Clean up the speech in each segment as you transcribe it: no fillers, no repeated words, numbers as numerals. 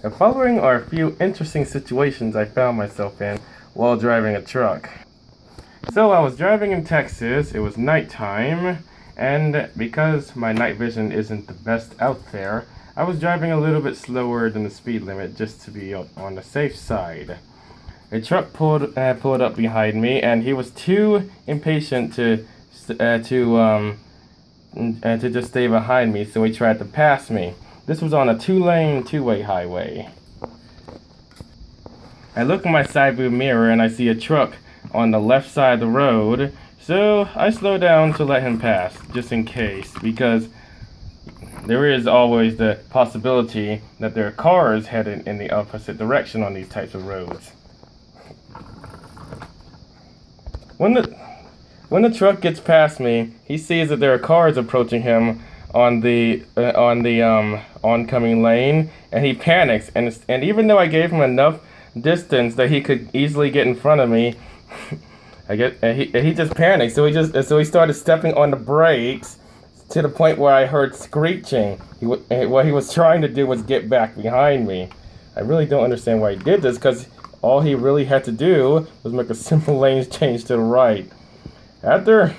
The following are a few interesting situations I found myself in while driving a truck. So I was driving in Texas, it was nighttime, and because my night vision isn't the best out there, I was driving a little bit slower than the speed limit just to be on the safe side. A truck pulled up behind me, and he was too impatient to just stay behind me, so he tried to pass me. This was on a two-way highway. I look in my side view mirror and I see a truck on the left side of the road, so I slow down to let him pass, just in case, because there is always the possibility that there are cars headed in the opposite direction on these types of roads. When the truck gets past me, he sees that there are cars approaching him on the oncoming lane, and he panics. And even though I gave him enough distance that he could easily get in front of me, he just panicked. So he started stepping on the brakes to the point where I heard screeching. What he was trying to do was get back behind me. I really don't understand why he did this, because all he really had to do was make a simple lane change to the right. After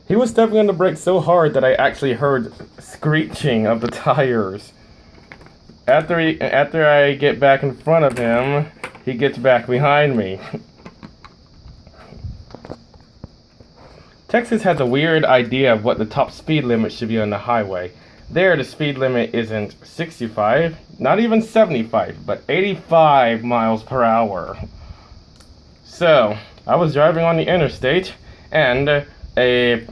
he was stepping on the brake so hard that I actually heard screeching of the tires. After I get back in front of him, he gets back behind me. Texas has a weird idea of what the top speed limit should be on the highway. There, the speed limit isn't 65, not even 75, but 85 miles per hour. So, I was driving on the interstate, and a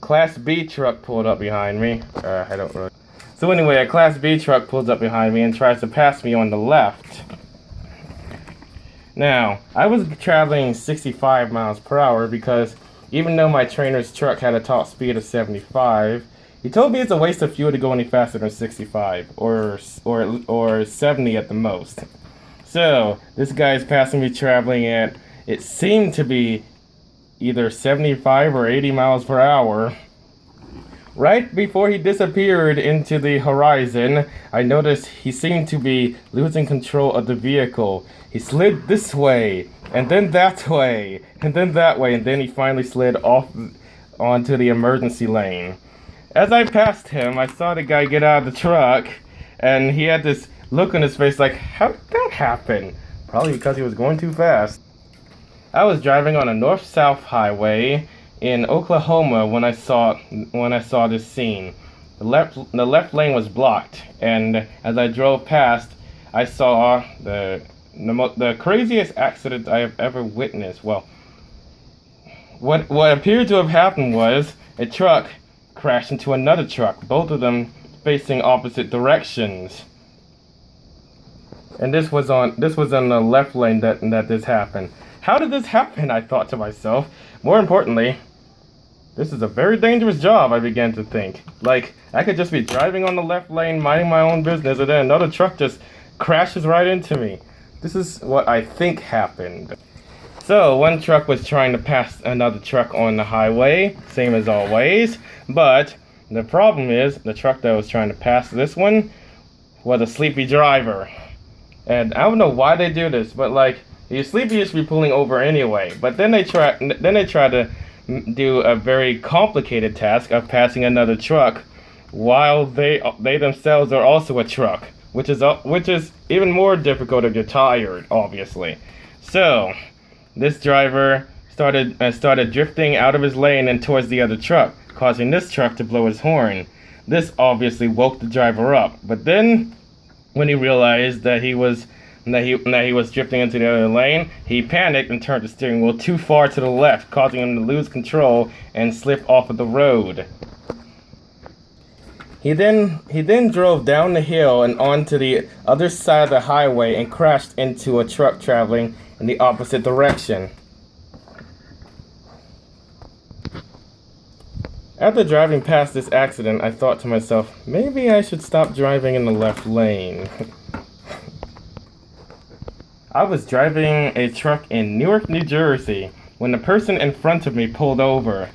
Class B truck pulled up behind me. So anyway, a Class B truck pulls up behind me and tries to pass me on the left. Now, I was traveling 65 miles per hour because even though my trainer's truck had a top speed of 75, he told me it's a waste of fuel to go any faster than 65 or 70 at the most. So, this guy's passing me traveling at, it seemed to be either 75 or 80 miles per hour. Right before he disappeared into the horizon, I noticed he seemed to be losing control of the vehicle. He slid this way, and then that way, and then that way, and then he finally slid off onto the emergency lane. As I passed him, I saw the guy get out of the truck, and he had this look on his face like, how did that happen? Probably because he was going too fast. I was driving on a north-south highway in Oklahoma when I saw this scene. The left lane was blocked, and as I drove past, I saw the craziest accident I have ever witnessed. Well, what appeared to have happened was a truck crashed into another truck, both of them facing opposite directions. And this was on the left lane that this happened. How did this happen? I thought to myself. More importantly, this is a very dangerous job, I began to think. Like, I could just be driving on the left lane, minding my own business, and then another truck just crashes right into me. This is what I think happened. So, one truck was trying to pass another truck on the highway, same as always. But the problem is, the truck that was trying to pass this one was a sleepy driver. And I don't know why they do this, but like, you're sleepy, you should be pulling over anyway. But then they try to do a very complicated task of passing another truck while they themselves are also a truck, which is even more difficult if you're tired, obviously. So this driver started drifting out of his lane and towards the other truck, causing this truck to blow his horn. This obviously woke the driver up. But then, when he realized that he was drifting into the other lane, he panicked and turned the steering wheel too far to the left, causing him to lose control and slip off of the road. He then drove down the hill and onto the other side of the highway and crashed into a truck traveling in the opposite direction. After driving past this accident, I thought to myself, maybe I should stop driving in the left lane. I was driving a truck in Newark, New Jersey, when the person in front of me pulled over.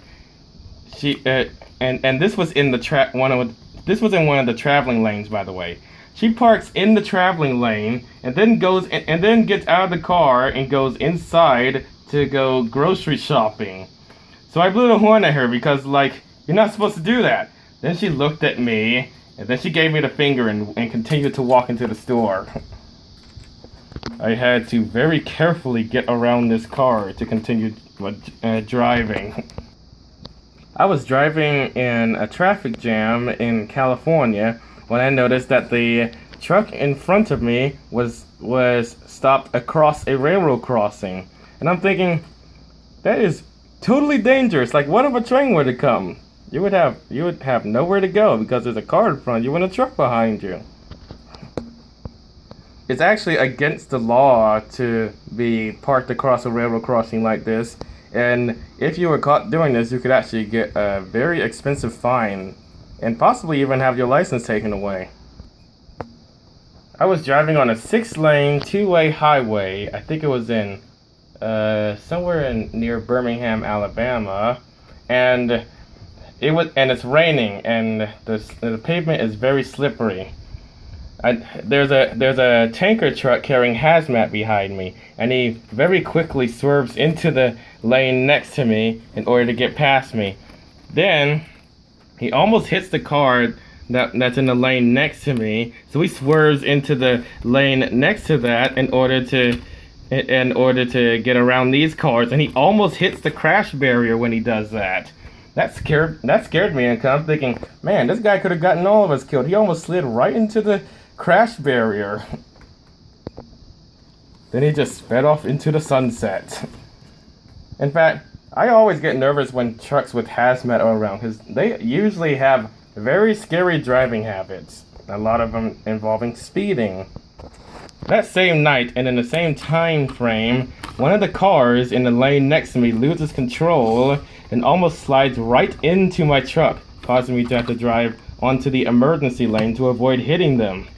And this was in one of the traveling lanes, by the way. She parks in the traveling lane and then gets out of the car and goes inside to go grocery shopping. So I blew the horn at her because, like, you're not supposed to do that. Then she looked at me and then she gave me the finger and continued to walk into the store. I had to very carefully get around this car to continue driving. I was driving in a traffic jam in California when I noticed that the truck in front of me was stopped across a railroad crossing. And I'm thinking, that is totally dangerous. Like, what if a train were to come? You would have nowhere to go because there's a car in front of you and a truck behind you. It's actually against the law to be parked across a railroad crossing like this. And if you were caught doing this, you could actually get a very expensive fine and possibly even have your license taken away. I was driving on a 6-lane, 2-way highway. I think it was in somewhere near Birmingham, Alabama, and it's raining, and the pavement is very slippery. There's a tanker truck carrying hazmat behind me, and he very quickly swerves into the lane next to me in order to get past me. Then he almost hits the car that's in the lane next to me, so he swerves into the lane next to that in order to get around these cars, and he almost hits the crash barrier when he does that. That scared me, and I'm thinking, man, this guy could have gotten all of us killed. He almost slid right into the crash barrier. Then he just sped off into the sunset. In fact, I always get nervous when trucks with hazmat are around because they usually have very scary driving habits. A lot of them involving speeding. That same night and in the same time frame, one of the cars in the lane next to me loses control and almost slides right into my truck, causing me to have to drive onto the emergency lane to avoid hitting them.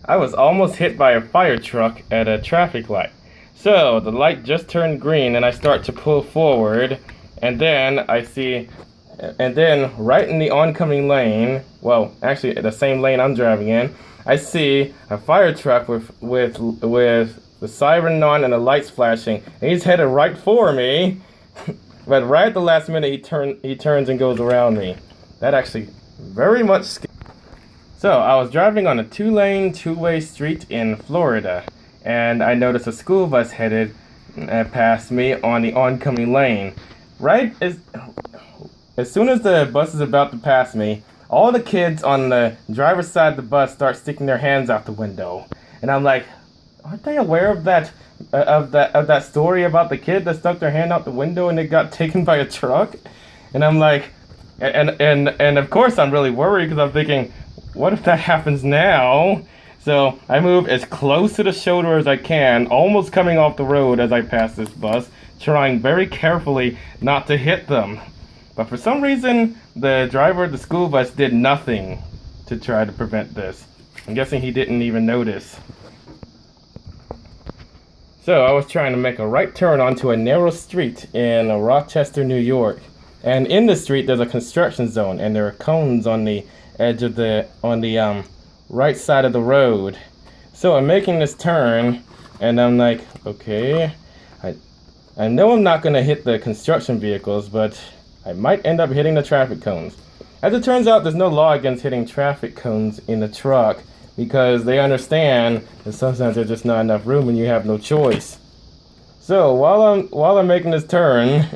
I was almost hit by a fire truck at a traffic light. So the light just turned green and I start to pull forward, and then right in the oncoming lane, well, actually the same lane I'm driving in, I see a fire truck with the siren on and the lights flashing, and he's headed right for me. But right at the last minute, he turns and goes around me. That actually very much scared. So I was driving on a 2-lane, 2-way street in Florida, and I noticed a school bus headed past me on the oncoming lane. Right as soon as the bus is about to pass me, all the kids on the driver's side of the bus start sticking their hands out the window, and I'm like, aren't they aware of that story about the kid that stuck their hand out the window and it got taken by a truck? And I'm like, and of course I'm really worried because I'm thinking, what if that happens now? So I move as close to the shoulder as I can, almost coming off the road as I pass this bus, trying very carefully not to hit them. But for some reason, the driver of the school bus did nothing to try to prevent this. I'm guessing he didn't even notice. So I was trying to make a right turn onto a narrow street in Rochester, New York. And in the street, there's a construction zone, and there are cones on the edge of right side of the road. So I'm making this turn, and I'm like, okay, I know I'm not going to hit the construction vehicles, but I might end up hitting the traffic cones. As it turns out, there's no law against hitting traffic cones in the truck because they understand that sometimes there's just not enough room and you have no choice. So while I'm making this turn,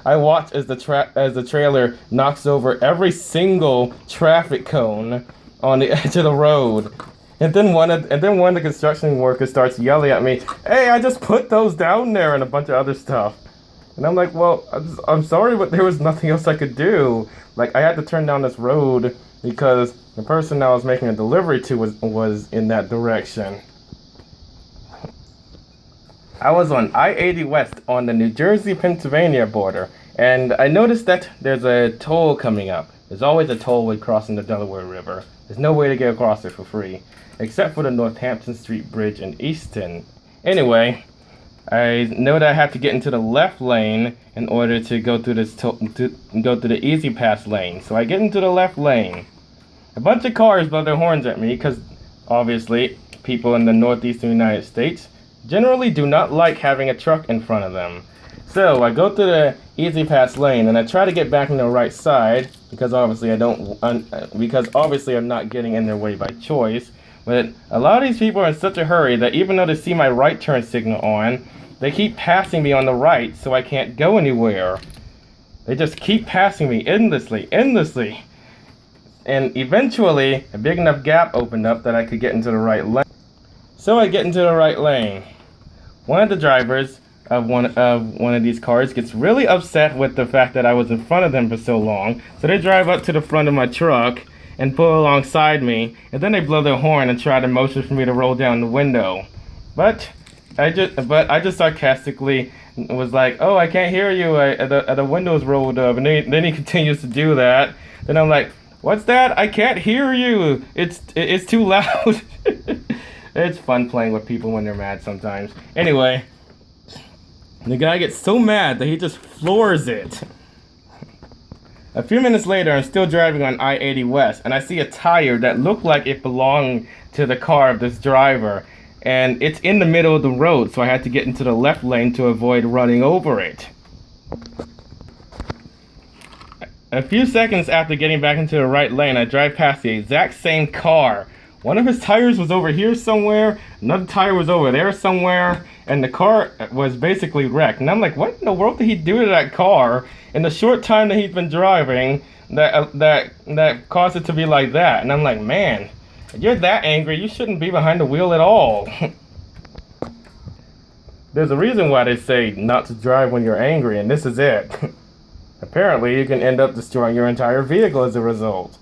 I watch as the trailer knocks over every single traffic cone on the edge of the road. And then one of the construction workers starts yelling at me, "Hey, I just put those down there," and a bunch of other stuff. And I'm like, well, I'm sorry, but there was nothing else I could do. Like, I had to turn down this road because the person I was making a delivery to was in that direction. I was on I-80 West on the New Jersey-Pennsylvania border, and I noticed that there's a toll coming up. There's always a tollway crossing the Delaware River. There's no way to get across it for free, except for the Northampton Street Bridge in Easton. Anyway, I know that I have to get into the left lane in order to go through the Easy Pass lane. So I get into the left lane. A bunch of cars blow their horns at me because, obviously, people in the northeastern United States generally do not like having a truck in front of them. So I go through the easy pass lane and I try to get back on the right side because obviously I'm not getting in their way by choice. But a lot of these people are in such a hurry that even though they see my right turn signal on, they keep passing me on the right so I can't go anywhere. They just keep passing me endlessly. And eventually, a big enough gap opened up that I could get into the right lane. So I get into the right lane. One of the drivers of one of these cars gets really upset with the fact that I was in front of them for so long. So they drive up to the front of my truck and pull alongside me, and then they blow their horn and try to motion for me to roll down the window. But I just sarcastically was like, "Oh, I can't hear you. The window's rolled up." And then he continues to do that. Then I'm like, "What's that? I can't hear you. It's too loud." It's fun playing with people when they're mad sometimes. Anyway, the guy gets so mad that he just floors it. A few minutes later, I'm still driving on I-80 West, and I see a tire that looked like it belonged to the car of this driver. And it's in the middle of the road, so I had to get into the left lane to avoid running over it. A few seconds after getting back into the right lane, I drive past the exact same car. One of his tires was over here somewhere, another tire was over there somewhere, and the car was basically wrecked. And I'm like, what in the world did he do to that car in the short time that he's been driving that caused it to be like that? And I'm like, man, if you're that angry, you shouldn't be behind the wheel at all. There's a reason why they say not to drive when you're angry, and this is it. Apparently, you can end up destroying your entire vehicle as a result.